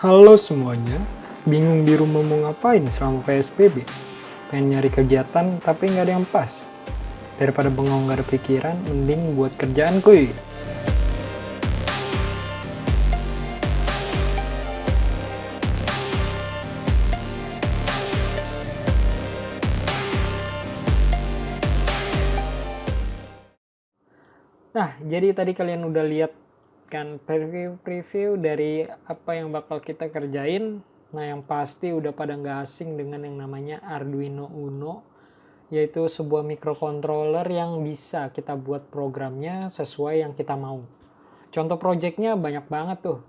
Halo semuanya, bingung di rumah mau ngapain selama PSBB? Pengen nyari kegiatan tapi nggak ada yang pas. Daripada bengong nggak ada pikiran, mending buat kerjaan kuy. Nah, jadi tadi kalian udah lihat kan preview dari apa yang bakal kita kerjain. Nah, yang pasti udah pada nggak asing dengan yang namanya Arduino Uno, yaitu sebuah microcontroller yang bisa kita buat programnya sesuai yang kita mau. Contoh projectnya banyak banget tuh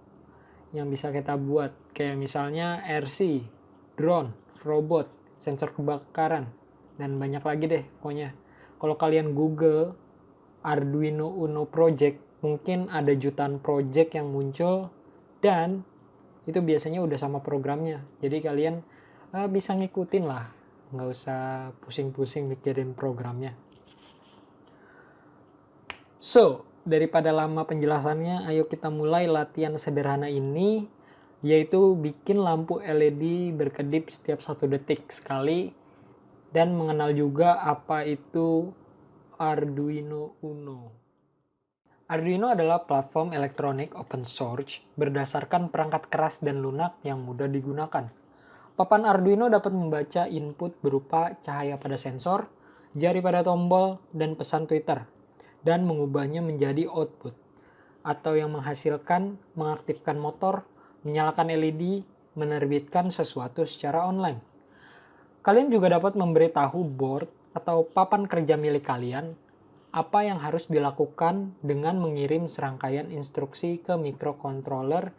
yang bisa kita buat, kayak misalnya RC, drone, robot, sensor kebakaran, dan banyak lagi deh pokoknya. Kalau kalian Google Arduino Uno project, mungkin ada jutaan project yang muncul dan itu biasanya udah sama programnya. Jadi kalian bisa ngikutin lah, nggak usah pusing-pusing mikirin programnya. So, daripada lama penjelasannya, ayo kita mulai latihan sederhana ini, yaitu bikin lampu LED berkedip setiap 1 detik sekali dan mengenal juga apa itu Arduino Uno. Arduino adalah platform elektronik open source berdasarkan perangkat keras dan lunak yang mudah digunakan. Papan Arduino dapat membaca input berupa cahaya pada sensor, jari pada tombol, dan pesan Twitter, dan mengubahnya menjadi output, atau yang menghasilkan mengaktifkan motor, menyalakan LED, menerbitkan sesuatu secara online. Kalian juga dapat memberitahu board atau papan kerja milik kalian apa yang harus dilakukan dengan mengirim serangkaian instruksi ke microcontroller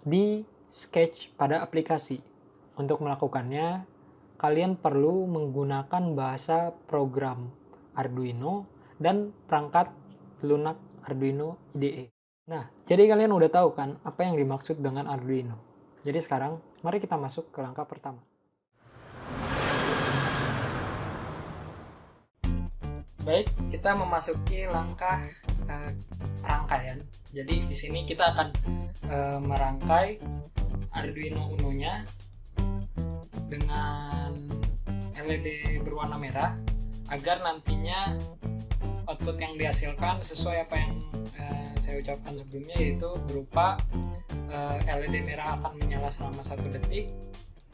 di sketch pada aplikasi. Untuk melakukannya, kalian perlu menggunakan bahasa program Arduino dan perangkat lunak Arduino IDE. Nah, jadi kalian udah tahu kan apa yang dimaksud dengan Arduino. Jadi sekarang, mari kita masuk ke langkah pertama. Baik, kita memasuki langkah rangkaian. Jadi di sini kita akan merangkai Arduino Uno-nya dengan LED berwarna merah agar nantinya output yang dihasilkan sesuai apa yang saya ucapkan sebelumnya, yaitu berupa LED merah akan menyala selama 1 detik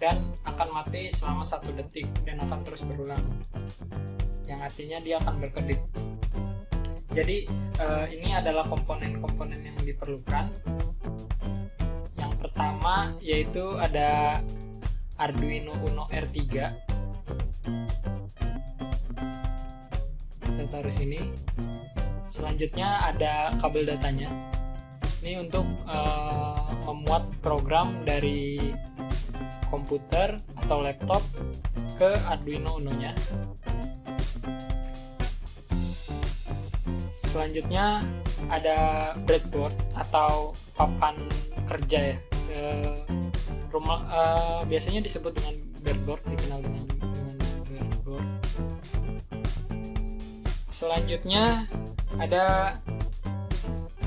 dan akan mati selama 1 detik dan akan terus berulang, yang artinya dia akan berkedip. Jadi ini adalah komponen-komponen yang diperlukan. Yang pertama yaitu ada Arduino Uno R3. Kita taruh sini. Selanjutnya ada kabel datanya. Ini untuk memuat program dari komputer atau laptop ke Arduino Uno-nya. Selanjutnya ada breadboard atau papan kerja ya. Biasanya disebut dengan breadboard, dikenal dengan breadboard. Selanjutnya ada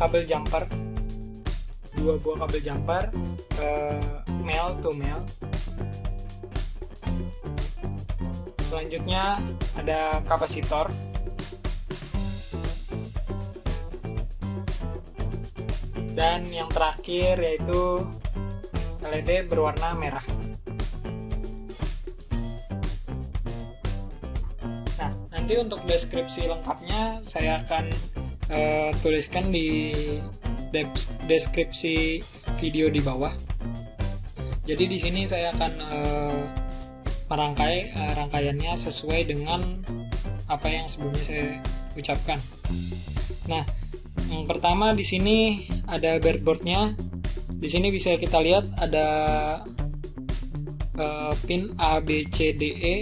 kabel jumper, 2 buah kabel jumper, male to male. Selanjutnya ada kapasitor. Dan yang terakhir yaitu LED berwarna merah. Nah, nanti untuk deskripsi lengkapnya saya akan tuliskan di deskripsi video di bawah. Jadi di sini saya akan merangkai rangkaiannya sesuai dengan apa yang sebelumnya saya ucapkan. Nah, yang pertama di sini ada breadboard-nya. Di sini bisa kita lihat ada pin A, B, C, D, E,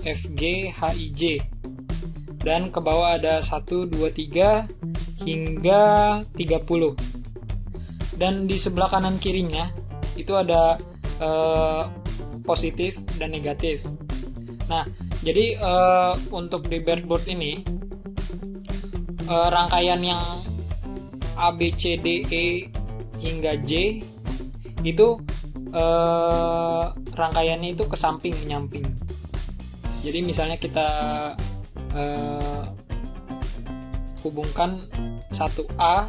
F, G, H, I, J. Dan ke bawah ada 1, 2, 3 hingga 30. Dan di sebelah kanan kirinya itu ada positif dan negatif. Nah, jadi untuk di breadboard ini rangkaian yang A, B, C, D, E hingga J itu rangkaiannya itu ke samping menyamping. Jadi misalnya kita hubungkan 1A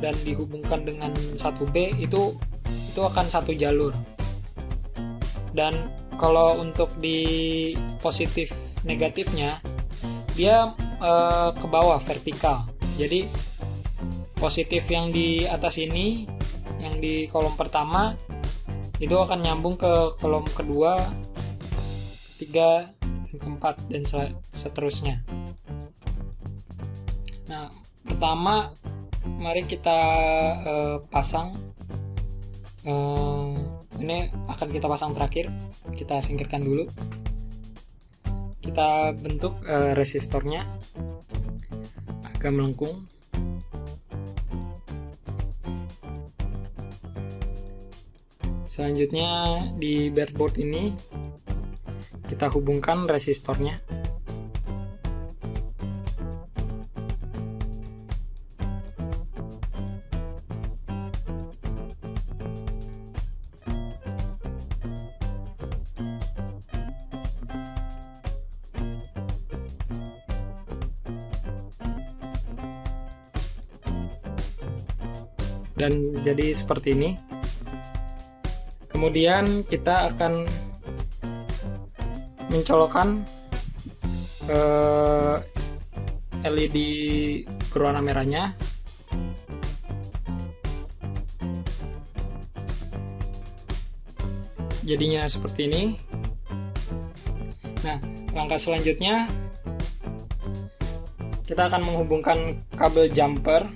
dan dihubungkan dengan 1B, itu akan satu jalur. Dan kalau untuk di positif negatifnya, dia ke bawah vertikal. Jadi positif yang di atas ini, yang di kolom pertama, itu akan nyambung ke kolom kedua, ketiga, dan keempat, dan seterusnya. Nah, pertama mari kita pasang. Ini akan kita pasang terakhir. Kita singkirkan dulu. Kita bentuk resistornya agak melengkung. Selanjutnya di breadboard ini kita hubungkan resistornya. Dan jadi seperti ini. Kemudian kita akan mencolokkan LED berwarna merahnya. Jadinya seperti ini. Nah, langkah selanjutnya kita akan menghubungkan kabel jumper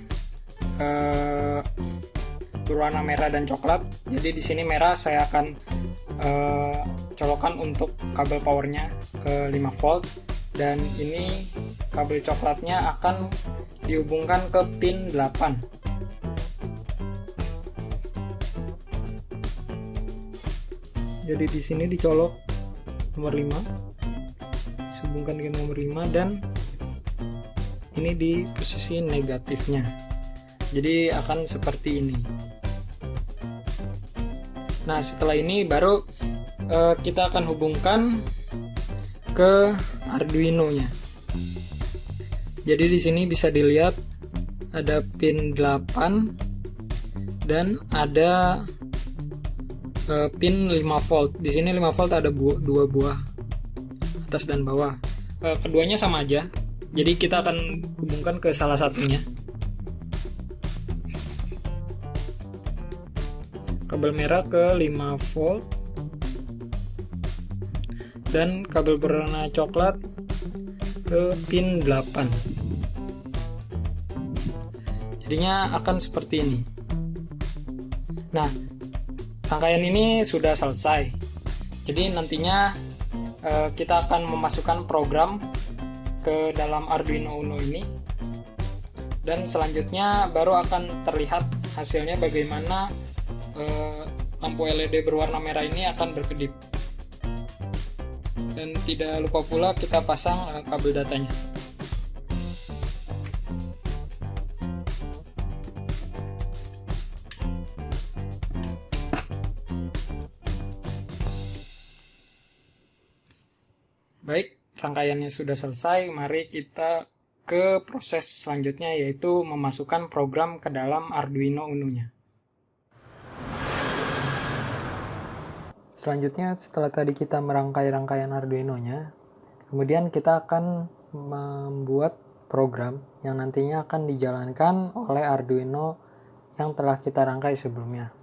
berwarna merah dan coklat. Jadi di sini merah saya akan colokkan untuk kabel powernya ke 5 volt, dan ini kabel coklatnya akan dihubungkan ke pin 8. Jadi di sini dicolok nomor 5, dihubungkan dengan nomor 5, dan ini di posisi negatifnya. Jadi akan seperti ini. Nah, setelah ini baru kita akan hubungkan ke Arduino-nya. Jadi di sini bisa dilihat ada pin 8 dan ada pin 5 volt. Di sini 5 volt ada 2 buah, atas dan bawah. Keduanya sama aja. Jadi kita akan hubungkan ke salah satunya. Kabel merah ke 5 volt dan kabel berwarna coklat ke pin 8. Jadinya akan seperti ini. Nah, rangkaian ini sudah selesai. Jadi nantinya kita akan memasukkan program ke dalam Arduino Uno ini, dan selanjutnya baru akan terlihat hasilnya bagaimana lampu LED berwarna merah ini akan berkedip. Dan tidak lupa pula kita pasang kabel datanya. Baik, rangkaiannya sudah selesai. Mari kita ke proses selanjutnya, yaitu memasukkan program ke dalam Arduino Uno-nya. Selanjutnya, setelah tadi kita merangkai rangkaian Arduino-nya, kemudian kita akan membuat program yang nantinya akan dijalankan oleh Arduino yang telah kita rangkai sebelumnya.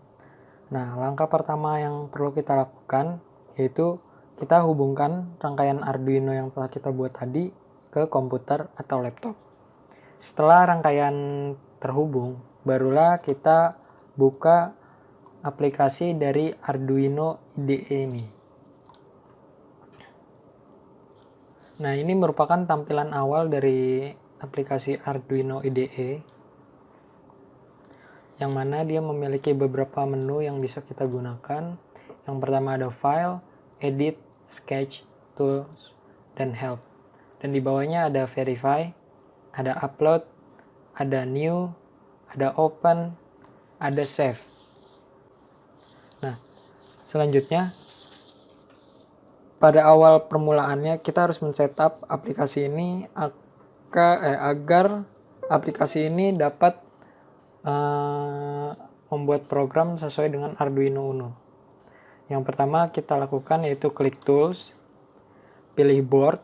Nah, langkah pertama yang perlu kita lakukan yaitu kita hubungkan rangkaian Arduino yang telah kita buat tadi ke komputer atau laptop. Setelah rangkaian terhubung, barulah kita buka aplikasi dari Arduino IDE ini. Nah, ini merupakan tampilan awal dari aplikasi Arduino IDE, yang mana dia memiliki beberapa menu yang bisa kita gunakan. Yang pertama ada File, Edit, Sketch, Tools, dan Help. Dan di bawahnya ada Verify, ada Upload, ada New, ada Open, ada Save. Nah, Selanjutnya, pada awal permulaannya kita harus men-setup aplikasi ini agar aplikasi ini dapat membuat program sesuai dengan Arduino Uno. Yang pertama kita lakukan yaitu klik Tools, pilih Board,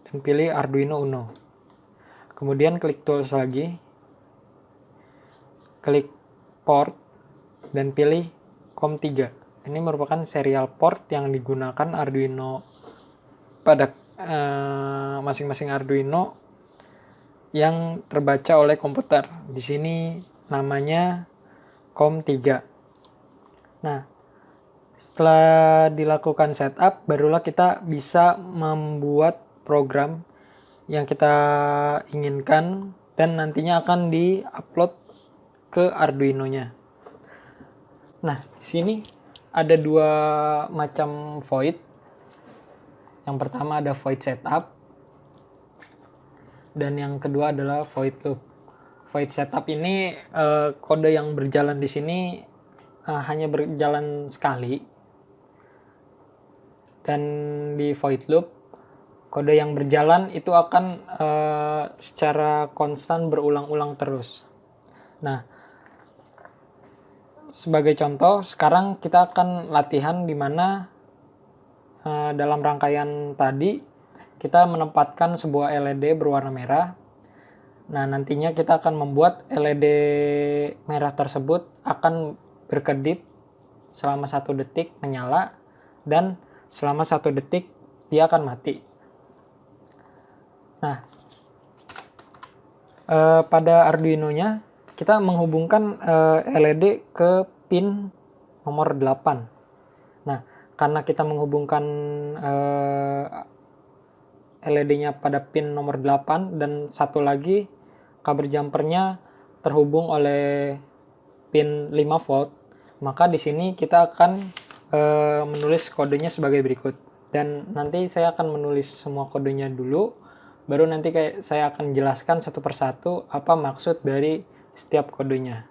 dan pilih Arduino Uno. Kemudian klik Tools lagi, klik Port, dan pilih COM3. Ini merupakan serial port yang digunakan Arduino pada masing-masing Arduino yang terbaca oleh komputer. Di sini namanya COM3. Nah, setelah dilakukan setup, barulah kita bisa membuat program yang kita inginkan dan nantinya akan di-upload ke Arduino-nya. Nah, di sini ada dua macam void. Yang pertama ada void setup dan yang kedua adalah void loop. Void setup ini kode yang berjalan di sini hanya berjalan sekali, dan di void loop kode yang berjalan itu akan secara konstan berulang-ulang terus. Nah, sebagai contoh, sekarang kita akan latihan di mana dalam rangkaian tadi kita menempatkan sebuah LED berwarna merah. Nah, nantinya kita akan membuat LED merah tersebut akan berkedip selama 1 detik menyala, dan selama 1 detik dia akan mati. Nah, pada Arduino-nya kita menghubungkan LED ke pin nomor 8. Nah, karena kita menghubungkan LED-nya pada pin nomor 8 dan satu lagi kabel jumpernya terhubung oleh pin 5 volt, maka di sini kita akan menulis kodenya sebagai berikut. Dan nanti saya akan menulis semua kodenya dulu, baru nanti saya akan jelaskan satu persatu apa maksud dari setiap kodenya.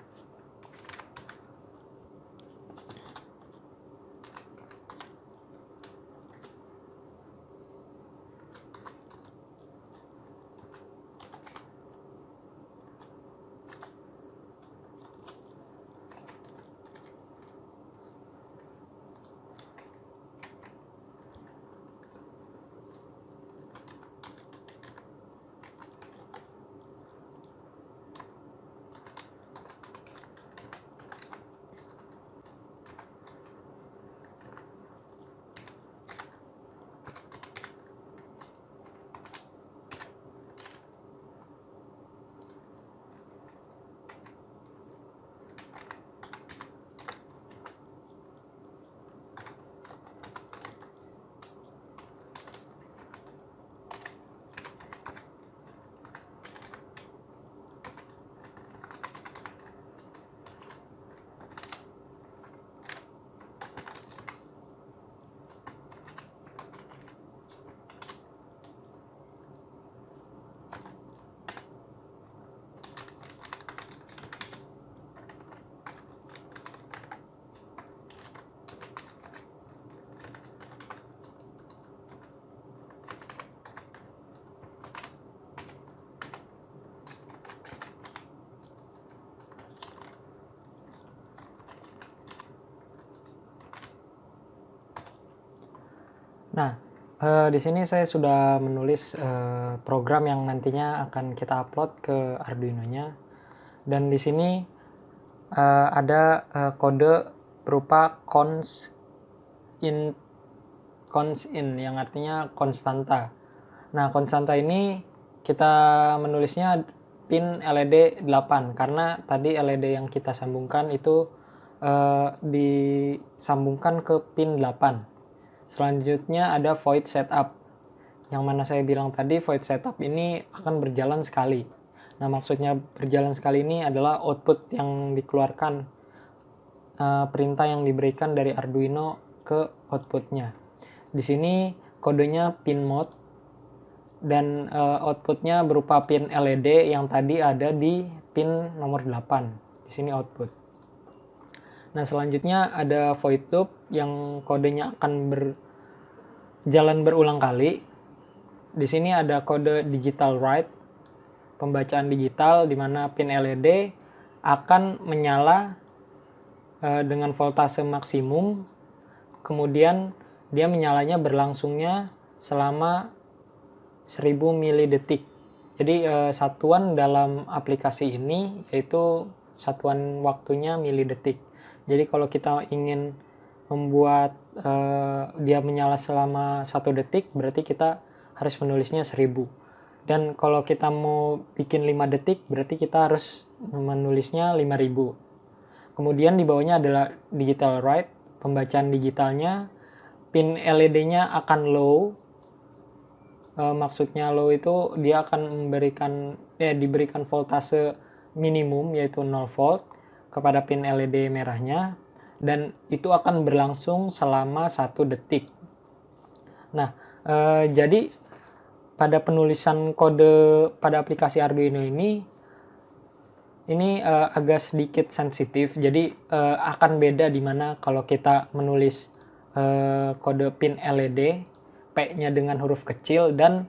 Nah, di sini saya sudah menulis program yang nantinya akan kita upload ke Arduino-nya. Dan di sini ada kode berupa const in yang artinya konstanta. Nah, konstanta ini kita menulisnya pin LED 8 karena tadi LED yang kita sambungkan itu disambungkan ke pin 8. Selanjutnya ada void setup, yang mana saya bilang tadi void setup ini akan berjalan sekali. Nah, maksudnya berjalan sekali ini adalah output yang dikeluarkan, perintah yang diberikan dari Arduino ke outputnya. Di sini kodenya pin mode dan outputnya berupa pin LED yang tadi ada di pin nomor 8. Di sini output. Nah, selanjutnya ada void loop yang kodenya akan berjalan berulang kali. Di sini ada kode digital write, pembacaan digital di mana pin LED akan menyala dengan voltase maksimum, kemudian dia menyalanya berlangsungnya selama 1000 milidetik. Jadi satuan dalam aplikasi ini yaitu satuan waktunya milidetik. Jadi kalau kita ingin membuat dia menyala selama 1 detik, berarti kita harus menulisnya 1000. Dan kalau kita mau bikin 5 detik, berarti kita harus menulisnya 5000. Kemudian di bawahnya adalah digital write, pembacaan digitalnya. Pin LED-nya akan low. Maksudnya low itu dia akan diberikan voltase minimum yaitu 0 volt kepada pin LED merahnya, dan itu akan berlangsung selama 1 detik. Nah, jadi pada penulisan kode pada aplikasi Arduino ini agak sedikit sensitif. Jadi akan beda di mana kalau kita menulis kode pin LED, P-nya dengan huruf kecil, dan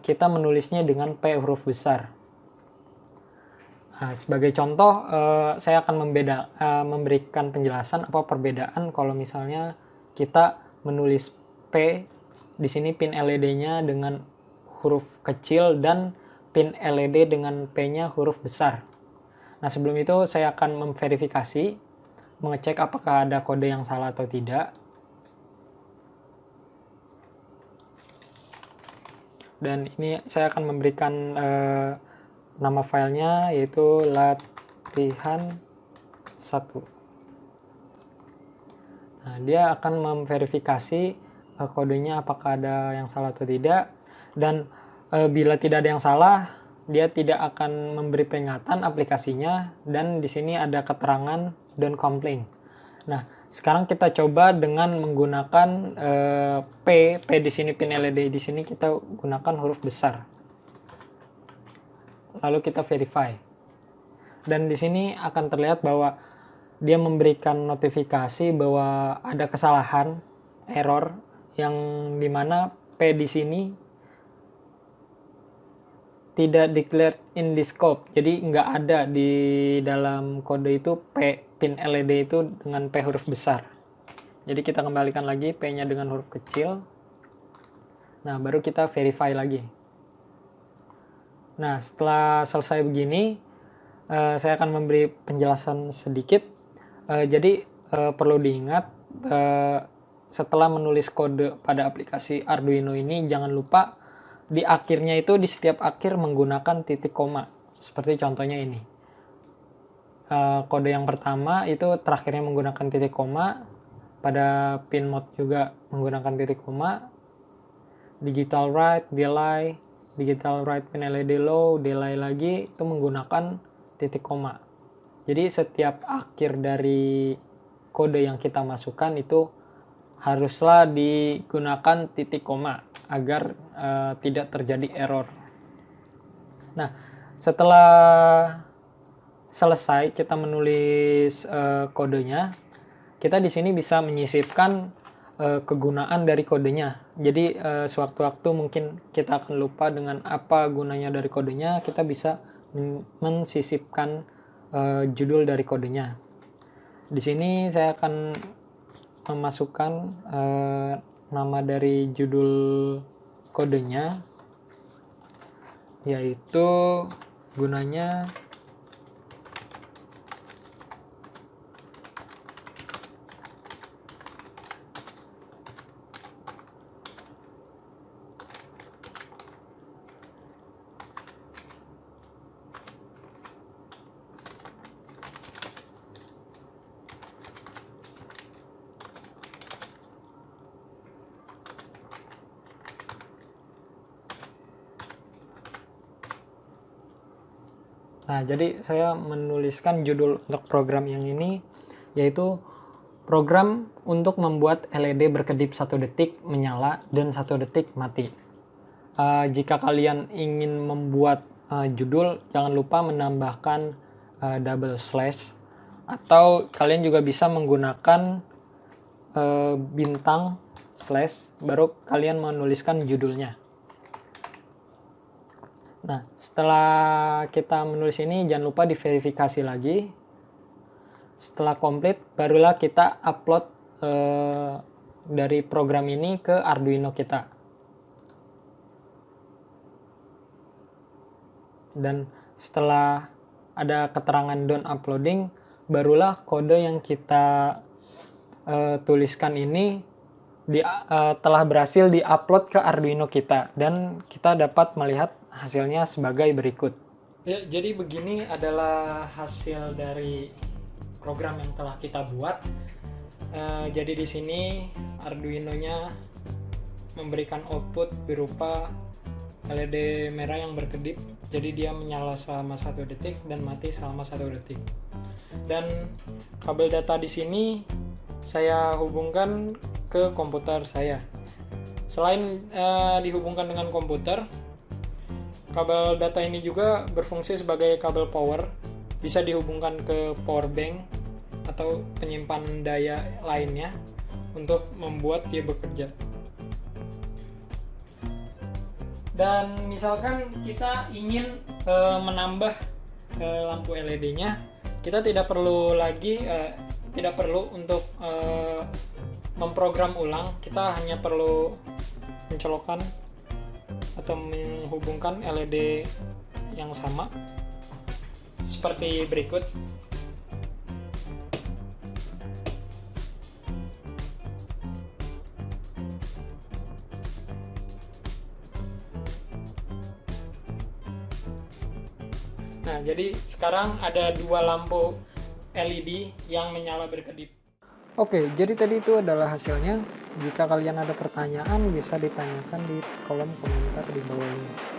kita menulisnya dengan P huruf besar. Nah, sebagai contoh, saya akan memberikan penjelasan apa perbedaan kalau misalnya kita menulis P, di sini pin LED-nya dengan huruf kecil dan pin LED dengan P-nya huruf besar. Nah, sebelum itu saya akan memverifikasi, mengecek apakah ada kode yang salah atau tidak. Dan ini saya akan memberikan nama filenya yaitu latihan 1. Nah, dia akan memverifikasi kodenya apakah ada yang salah atau tidak. Dan bila tidak ada yang salah, dia tidak akan memberi peringatan aplikasinya, dan di sini ada keterangan don't complain. Nah, sekarang kita coba dengan menggunakan P di sini pin LED, di sini kita gunakan huruf besar. Lalu kita verify. Dan di sini akan terlihat bahwa dia memberikan notifikasi bahwa ada kesalahan, error, yang dimana P di sini tidak declared in the scope. Jadi nggak ada di dalam kode itu pin LED itu dengan P huruf besar. Jadi kita kembalikan lagi P-nya dengan huruf kecil. Nah, baru kita verify lagi. Nah, setelah selesai begini, saya akan memberi penjelasan sedikit. Jadi perlu diingat, setelah menulis kode pada aplikasi Arduino ini, jangan lupa di akhirnya itu di setiap akhir menggunakan titik koma. Seperti contohnya ini. Kode yang pertama itu terakhirnya menggunakan titik koma. Pada pin mode juga menggunakan titik koma. Digital write, delay, digital write pin LED low, delay lagi itu menggunakan titik koma. Jadi setiap akhir dari kode yang kita masukkan itu haruslah digunakan titik koma agar tidak terjadi error. Nah, setelah selesai kita menulis kodenya, kita di sini bisa menyisipkan kegunaan dari kodenya. Jadi sewaktu-waktu mungkin kita akan lupa dengan apa gunanya dari kodenya, kita bisa mensisipkan judul dari kodenya. Di sini saya akan memasukkan nama dari judul kodenya, yaitu gunanya Nah, jadi saya menuliskan judul untuk program yang ini, yaitu program untuk membuat LED berkedip 1 detik menyala dan 1 detik mati. Jika kalian ingin membuat judul, jangan lupa menambahkan double slash Atau kalian juga bisa menggunakan bintang slash baru kalian menuliskan judulnya. Nah, setelah kita menulis ini jangan lupa diverifikasi lagi. Setelah komplit barulah kita upload dari program ini ke Arduino kita. Dan setelah ada keterangan done uploading, barulah kode yang kita tuliskan ini telah berhasil diupload ke Arduino kita, dan kita dapat melihat hasilnya sebagai berikut. Ya, jadi begini adalah hasil dari program yang telah kita buat. Jadi di sini Arduino-nya memberikan output berupa LED merah yang berkedip. Jadi dia menyala selama 1 detik dan mati selama 1 detik. Dan kabel data di sini saya hubungkan ke komputer saya. Selain dihubungkan dengan komputer, kabel data ini juga berfungsi sebagai kabel power. Bisa dihubungkan ke power bank atau penyimpan daya lainnya untuk membuat dia bekerja. Dan misalkan kita ingin menambah lampu LED-nya, kita tidak perlu untuk memprogram ulang. Kita hanya perlu mencolokkan atau menghubungkan LED yang sama seperti berikut. Nah, jadi sekarang ada 2 lampu LED yang menyala berkedip. Oke, jadi tadi itu adalah hasilnya. Jika kalian ada pertanyaan, bisa ditanyakan di kolom komentar di bawah ini.